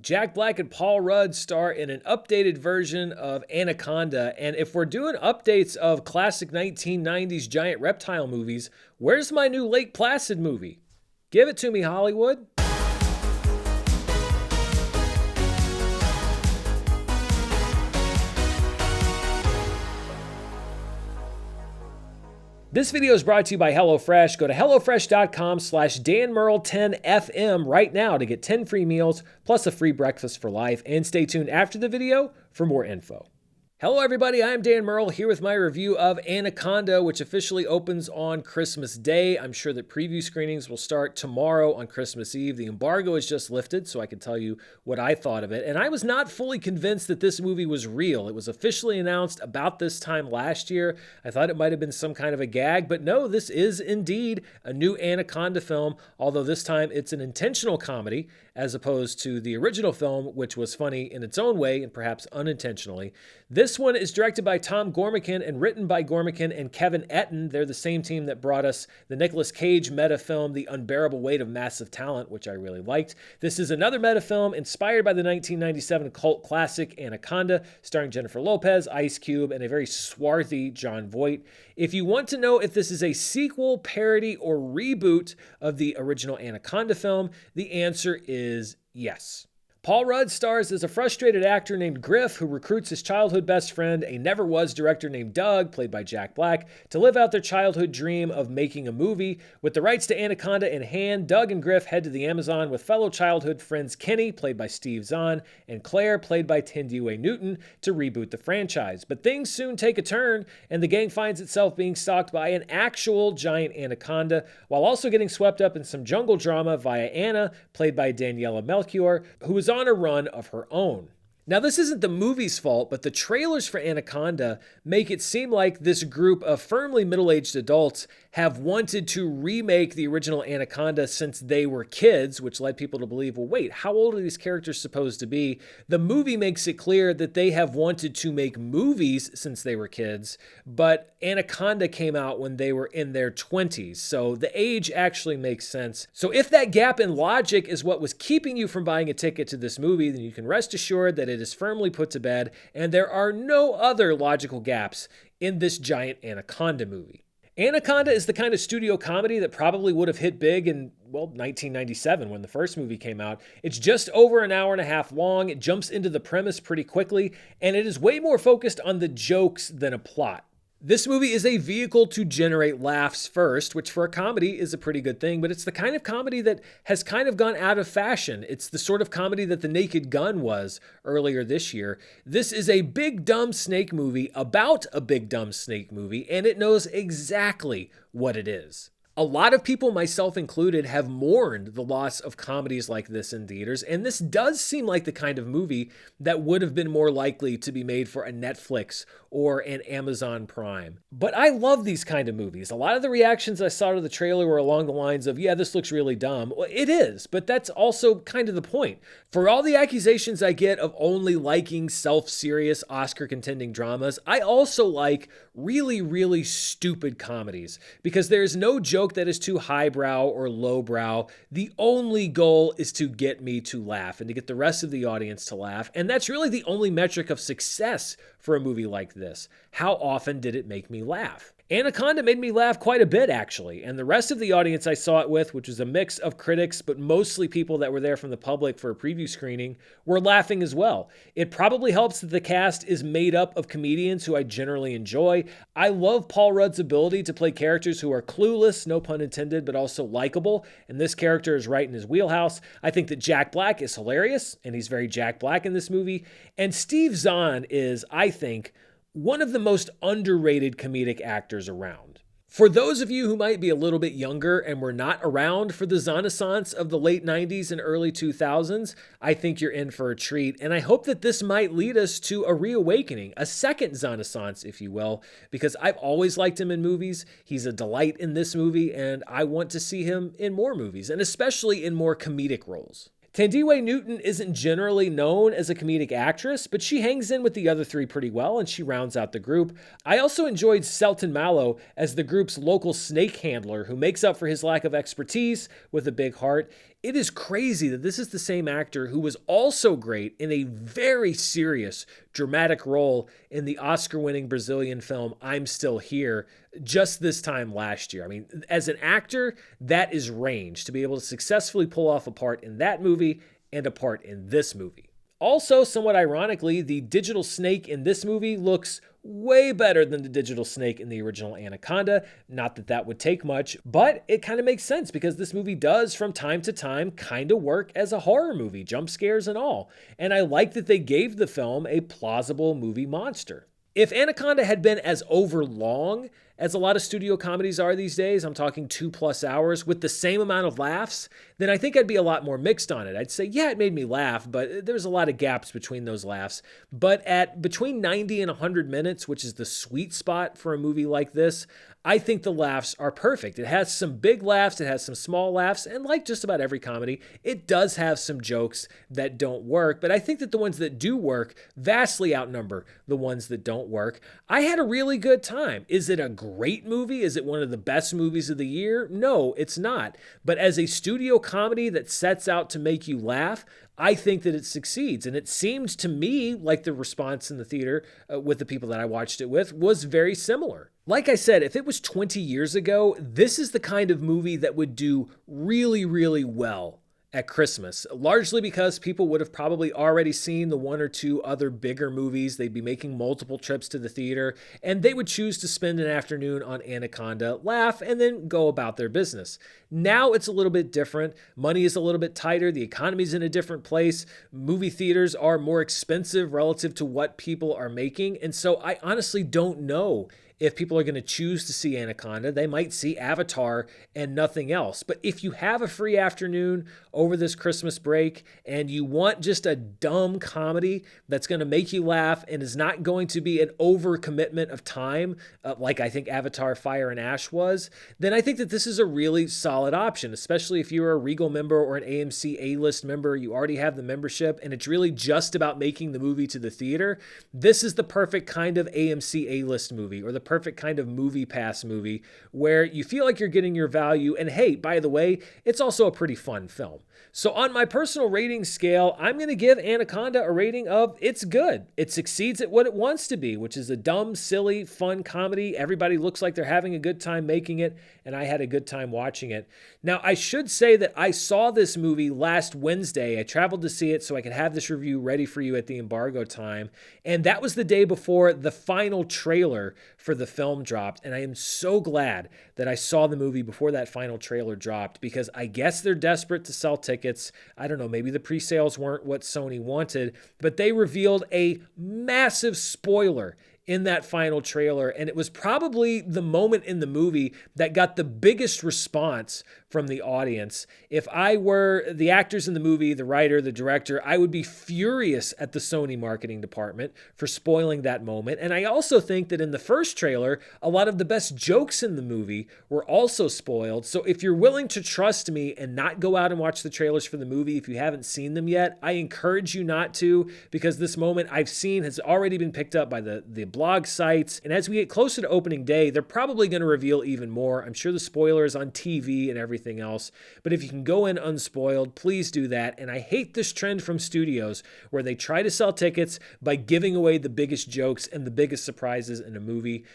Jack Black and Paul Rudd star in an updated version of Anaconda, and if we're doing updates of classic 1990s giant reptile movies, where's my new Lake Placid movie? Give it to me, Hollywood. This video is brought to you by HelloFresh. Go to HelloFresh.com/DanMurrell10FM right now to get 10 free meals plus a free breakfast for life. And stay tuned after the video for more info. Hello everybody, I'm Dan Murrell here with my review of Anaconda, which officially opens on Christmas Day. I'm sure that preview screenings will start tomorrow on Christmas Eve. The embargo is just lifted, so I can tell you what I thought of it. And I was not fully convinced that this movie was real. It was officially announced about this time last year. I thought it might have been some kind of a gag, but no, this is indeed a new Anaconda film, although this time it's an intentional comedy as opposed to the original film, which was funny in its own way and perhaps unintentionally. This one is directed by Tom Gormican and written by Gormican and Kevin Etten. They're the same team that brought us the Nicolas Cage meta film, The Unbearable Weight of Massive Talent, which I really liked. This is another meta film inspired by the 1997 cult classic Anaconda, starring Jennifer Lopez, Ice Cube, and a very swarthy Jon Voight. If you want to know if this is a sequel, parody, or reboot of the original Anaconda film, the answer is yes. Paul Rudd stars as a frustrated actor named Griff who recruits his childhood best friend, a never-was director named Doug, played by Jack Black, to live out their childhood dream of making a movie. With the rights to Anaconda in hand, Doug and Griff head to the Amazon with fellow childhood friends Kenny, played by Steve Zahn, and Claire, played by Tindue Newton, to reboot the franchise. But things soon take a turn, and the gang finds itself being stalked by an actual giant anaconda, while also getting swept up in some jungle drama via Anna, played by Daniela Melchior, who is on a run of her own. Now, this isn't the movie's fault, but the trailers for Anaconda make it seem like this group of firmly middle-aged adults have wanted to remake the original Anaconda since they were kids, which led people to believe, well, wait, how old are these characters supposed to be? The movie makes it clear that they have wanted to make movies since they were kids, but Anaconda came out when they were in their 20s, so the age actually makes sense. So if that gap in logic is what was keeping you from buying a ticket to this movie, then you can rest assured that it is firmly put to bed, and there are no other logical gaps in this giant Anaconda movie. Anaconda is the kind of studio comedy that probably would have hit big in, well, 1997 when the first movie came out. It's just over an hour and a half long. It jumps into the premise pretty quickly, and it is way more focused on the jokes than a plot. This movie is a vehicle to generate laughs first, which for a comedy is a pretty good thing, but it's the kind of comedy that has kind of gone out of fashion. It's the sort of comedy that The Naked Gun was earlier this year. This is a big dumb snake movie about a big dumb snake movie, and it knows exactly what it is. A lot of people, myself included, have mourned the loss of comedies like this in theaters, and this does seem like the kind of movie that would have been more likely to be made for a Netflix or an Amazon Prime. But I love these kind of movies. A lot of the reactions I saw to the trailer were along the lines of, yeah, this looks really dumb. Well, it is, but that's also kind of the point. For all the accusations I get of only liking self-serious Oscar-contending dramas, I also like really, really stupid comedies, because there's no joke that is too highbrow or lowbrow. The only goal is to get me to laugh and to get the rest of the audience to laugh. And that's really the only metric of success for a movie like this. How often did it make me laugh? Anaconda made me laugh quite a bit, actually, and the rest of the audience I saw it with, which was a mix of critics, but mostly people that were there from the public for a preview screening, were laughing as well. It probably helps that the cast is made up of comedians who I generally enjoy. I love Paul Rudd's ability to play characters who are clueless, no pun intended, but also likable, and this character is right in his wheelhouse. I think that Jack Black is hilarious, and he's very Jack Black in this movie, and Steve Zahn is, I think, one of the most underrated comedic actors around. For those of you who might be a little bit younger and were not around for the Renaissance of the late 90s and early 2000s, I think you're in for a treat, and I hope that this might lead us to a reawakening, a second Renaissance, if you will, because I've always liked him in movies. He's a delight in this movie, and I want to see him in more movies, and especially in more comedic roles. Tindue Newton isn't generally known as a comedic actress, but she hangs in with the other three pretty well, and she rounds out the group. I also enjoyed Selton Mallow as the group's local snake handler, who makes up for his lack of expertise with a big heart. It is crazy that this is the same actor who was also great in a very serious, dramatic role in the Oscar-winning Brazilian film I'm Still Here just this time last year. I mean, as an actor, that is range to be able to successfully pull off a part in that movie and a part in this movie. Also, somewhat ironically, the digital snake in this movie looks way better than the digital snake in the original Anaconda. Not that that would take much, but it kind of makes sense because this movie does from time to time kind of work as a horror movie, jump scares and all. And I like that they gave the film a plausible movie monster. If Anaconda had been as overlong as a lot of studio comedies are these days, I'm talking 2+ hours, with the same amount of laughs, then I think I'd be a lot more mixed on it. I'd say, yeah, it made me laugh, but there's a lot of gaps between those laughs. But at between 90 and 100 minutes, which is the sweet spot for a movie like this, I think the laughs are perfect. It has some big laughs, it has some small laughs, and like just about every comedy, it does have some jokes that don't work, but I think that the ones that do work vastly outnumber the ones that don't work. I had a really good time. Is it a great movie? Is it one of the best movies of the year? No, it's not. But as a studio comedy that sets out to make you laugh, I think that it succeeds. And it seemed to me like the response in the theater with the people that I watched it with was very similar. Like I said, if it was 20 years ago, this is the kind of movie that would do really, really well at Christmas, largely because people would have probably already seen the one or two other bigger movies. They'd be making multiple trips to the theater, and they would choose to spend an afternoon on Anaconda, laugh, and then go about their business. Now it's a little bit different. Money is a little bit tighter. The economy's in a different place. Movie theaters are more expensive relative to what people are making, and so I honestly don't know if people are going to choose to see Anaconda. They might see Avatar and nothing else. But if you have a free afternoon over this Christmas break and you want just a dumb comedy that's going to make you laugh and is not going to be an overcommitment of time, like I think Avatar Fire and Ash was, then I think that this is a really solid option, especially if you're a Regal member or an AMC A-list member. You already have the membership and it's really just about making the movie to the theater. This is the perfect kind of AMC A-list movie, or the perfect kind of movie pass movie where you feel like you're getting your value. And hey, by the way, it's also a pretty fun film. So on my personal rating scale, I'm going to give Anaconda a rating of it's good. It succeeds at what it wants to be, which is a dumb, silly, fun comedy. Everybody looks like they're having a good time making it, and I had a good time watching it. Now, I should say that I saw this movie last Wednesday. I traveled to see it so I could have this review ready for you at the embargo time, and that was the day before the final trailer for the film dropped, and I am so glad that I saw the movie before that final trailer dropped, because I guess they're desperate to sell tickets. I don't know, maybe the pre-sales weren't what Sony wanted, but they revealed a massive spoiler in that final trailer, and it was probably the moment in the movie that got the biggest response from the audience. If I were the actors in the movie, the writer, the director, I would be furious at the Sony marketing department for spoiling that moment. And I also think that in the first trailer, a lot of the best jokes in the movie were also spoiled. So if you're willing to trust me and not go out and watch the trailers for the movie if you haven't seen them yet, I encourage you not to, because this moment I've seen has already been picked up by the blog sites. And as we get closer to opening day, they're probably going to reveal even more. I'm sure the spoiler is on TV and everything else. But if you can go in unspoiled, please do that. And I hate this trend from studios where they try to sell tickets by giving away the biggest jokes and the biggest surprises in a movie.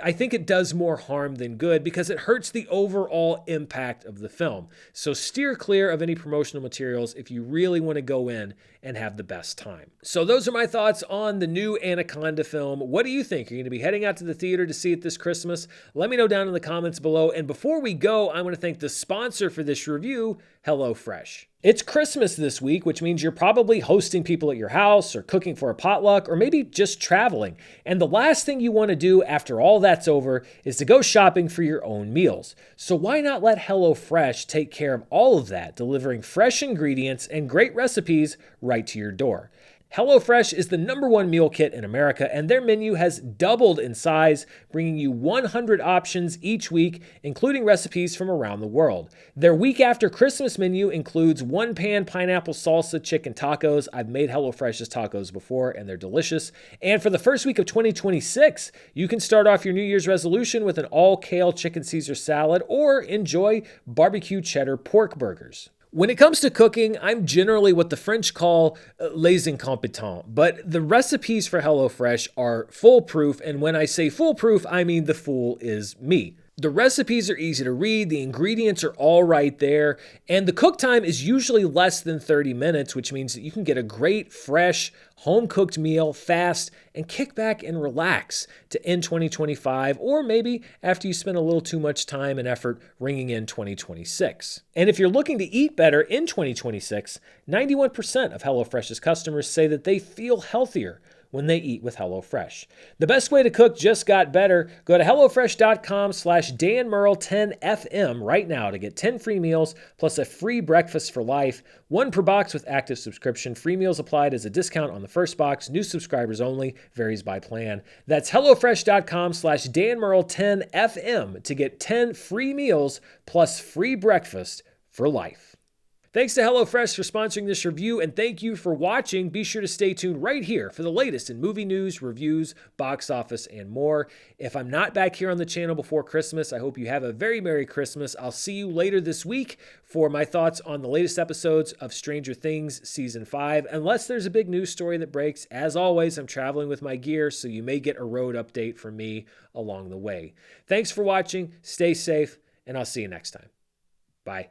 I think it does more harm than good because it hurts the overall impact of the film. So steer clear of any promotional materials if you really want to go in and have the best time. So those are my thoughts on the new Anaconda film. What do you think? Are you going to be heading out to the theater to see it this Christmas? Let me know down in the comments below. And before we go, I want to thank the sponsor for this review, HelloFresh. It's Christmas this week, which means you're probably hosting people at your house or cooking for a potluck or maybe just traveling. And the last thing you want to do after all that's over is to go shopping for your own meals. So why not let HelloFresh take care of all of that, delivering fresh ingredients and great recipes right to your door? HelloFresh is the #1 meal kit in America, and their menu has doubled in size, bringing you 100 options each week, including recipes from around the world. Their week after Christmas menu includes 1-pan pineapple salsa chicken tacos. I've made HelloFresh's tacos before, and they're delicious. And for the first week of 2026, you can start off your New Year's resolution with an all-kale chicken Caesar salad or enjoy barbecue cheddar pork burgers. When it comes to cooking, I'm generally what the French call les incompetents, but the recipes for HelloFresh are foolproof, and when I say foolproof, I mean the fool is me. The recipes are easy to read, the ingredients are all right there, and the cook time is usually less than 30 minutes, which means that you can get a great, fresh, home-cooked meal fast and kick back and relax to end 2025, or maybe after you spend a little too much time and effort ringing in 2026. And if you're looking to eat better in 2026, 91% of HelloFresh's customers say that they feel healthier when they eat with HelloFresh. The best way to cook just got better. Go to HelloFresh.com/DanMurrell10FM right now to get 10 free meals plus a free breakfast for life, one per box with active subscription. Free meals applied as a discount on the first box. New subscribers only. Varies by plan. That's HelloFresh.com/DanMurrell10FM to get 10 free meals plus free breakfast for life. Thanks to HelloFresh for sponsoring this review, and thank you for watching. Be sure to stay tuned right here for the latest in movie news, reviews, box office, and more. If I'm not back here on the channel before Christmas, I hope you have a very Merry Christmas. I'll see you later this week for my thoughts on the latest episodes of Stranger Things Season 5, unless there's a big news story that breaks. As always, I'm traveling with my gear, so you may get a road update from me along the way. Thanks for watching, stay safe, and I'll see you next time. Bye.